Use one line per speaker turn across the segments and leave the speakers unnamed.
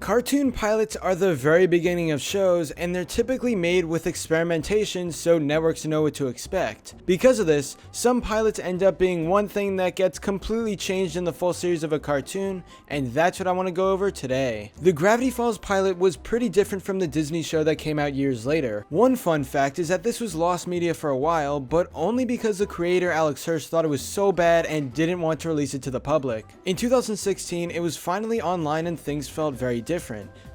Cartoon pilots are the very beginning of shows, and they're typically made with experimentation so networks know what to expect. Because of this, some pilots end up being one thing that gets completely changed in the full series of a cartoon, and that's what I want to go over today. The Gravity Falls pilot was pretty different from the Disney show that came out years later. One fun fact is that this was lost media for a while, but only because the creator Alex Hirsch thought it was so bad and didn't want to release it to the public. In 2016, it was finally online and things felt very different.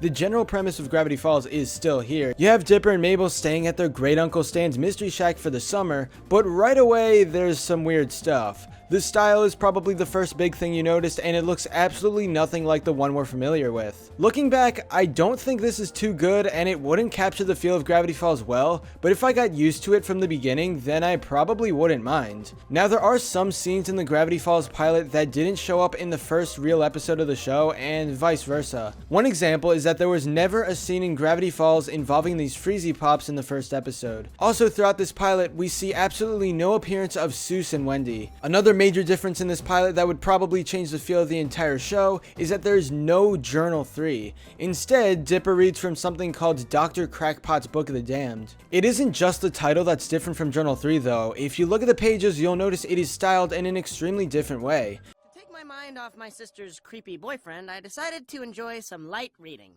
The general premise of Gravity Falls is still here. You have Dipper and Mabel staying at their great uncle Stan's mystery shack for the summer, but right away there's some weird stuff. The style is probably the first big thing you noticed, and it looks absolutely nothing like the one we're familiar with. Looking back, I don't think this is too good, and it wouldn't capture the feel of Gravity Falls well, but if I got used to it from the beginning, then I probably wouldn't mind. Now, there are some scenes in the Gravity Falls pilot that didn't show up in the first real episode of the show, and vice versa. One example is that there was never a scene in Gravity Falls involving these Freezy Pops in the first episode. Also, throughout this pilot, we see absolutely no appearance of Seuss and Wendy. Another major difference in this pilot that would probably change the feel of the entire show is that there is no Journal 3. Instead, Dipper reads from something called Dr. Crackpot's Book of the Damned. It isn't just the title that's different from Journal 3 though. If you look at the pages, you'll notice it is styled in an extremely different way.
To take my mind off my sister's creepy boyfriend, I decided to enjoy some light reading.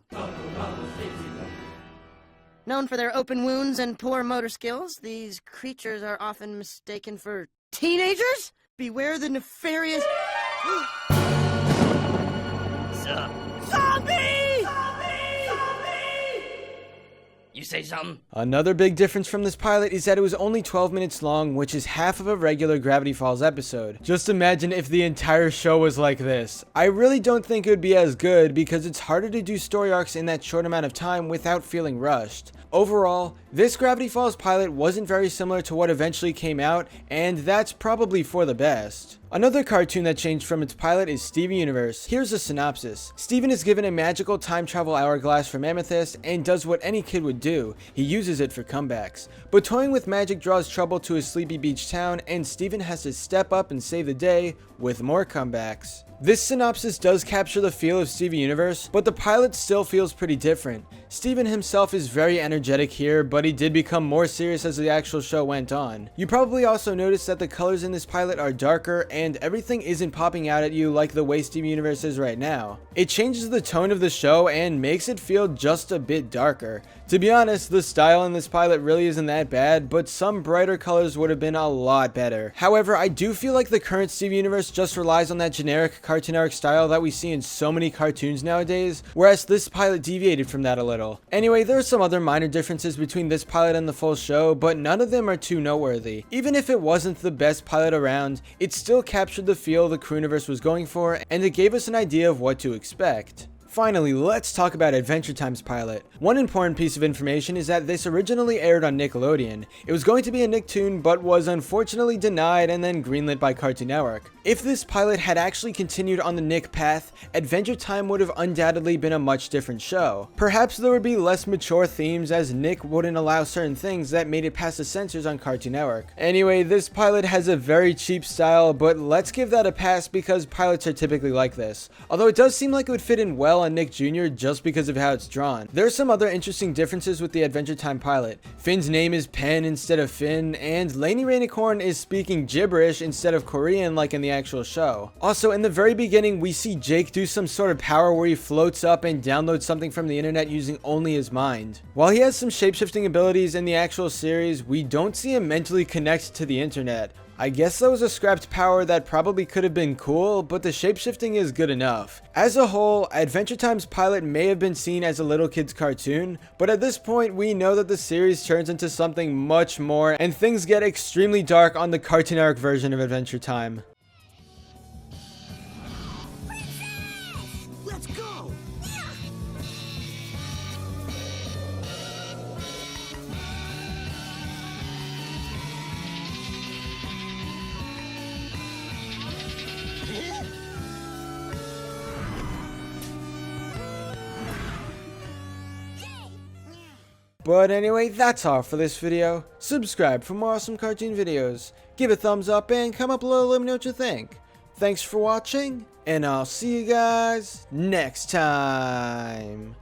Known for their open wounds and poor motor skills, these creatures are often mistaken for teenagers? Beware the nefarious... Zombie! You say something?
Another big difference from this pilot is that it was only 12 minutes long, which is half of a regular Gravity Falls episode. Just imagine if the entire show was like this. I really don't think it would be as good because it's harder to do story arcs in that short amount of time without feeling rushed. Overall, this Gravity Falls pilot wasn't very similar to what eventually came out, and that's probably for the best. Another cartoon that changed from its pilot is Steven Universe. Here's a synopsis. Steven is given a magical time travel hourglass from Amethyst and does what any kid would do. He uses it for comebacks. But toying with magic draws trouble to his sleepy beach town, and Steven has to step up and save the day with more comebacks. This synopsis does capture the feel of Steven Universe, but the pilot still feels pretty different. Steven himself is very energetic here, but he did become more serious as the actual show went on. You probably also noticed that the colors in this pilot are darker and everything isn't popping out at you like the way Steven Universe is right now. It changes the tone of the show and makes it feel just a bit darker. To be honest, the style in this pilot really isn't that bad, but some brighter colors would have been a lot better. However, I do feel like the current Steven Universe just relies on that generic cartoon arc style that we see in so many cartoons nowadays, whereas this pilot deviated from that a little. Anyway, there are some other minor differences between this pilot and the full show, but none of them are too noteworthy. Even if it wasn't the best pilot around, it still captured the feel the Crewniverse was going for, and it gave us an idea of what to expect. Finally, let's talk about Adventure Time's pilot. One important piece of information is that this originally aired on Nickelodeon. It was going to be a Nicktoon, but was unfortunately denied and then greenlit by Cartoon Network. If this pilot had actually continued on the Nick path, Adventure Time would have undoubtedly been a much different show. Perhaps there would be less mature themes as Nick wouldn't allow certain things that made it past the censors on Cartoon Network. Anyway, this pilot has a very cheap style, but let's give that a pass because pilots are typically like this. Although it does seem like it would fit in well on Nick Jr. just because of how it's drawn. There are some other interesting differences with the Adventure Time pilot. Finn's name is Pen instead of Finn, and Lainey Rainicorn is speaking gibberish instead of Korean like in the actual show. Also, in the very beginning, we see Jake do some sort of power where he floats up and downloads something from the internet using only his mind. While he has some shapeshifting abilities in the actual series, we don't see him mentally connect to the internet. I guess that was a scrapped power that probably could have been cool, but the shapeshifting is good enough. As a whole, Adventure Time's pilot may have been seen as a little kid's cartoon, but at this point we know that the series turns into something much more and things get extremely dark on the Cartoon Network version of Adventure Time.
Let's go!
But anyway, that's all for this video. Subscribe for more awesome cartoon videos. Give a thumbs up and comment below to let me know what you think. Thanks for watching, and I'll see you guys next time.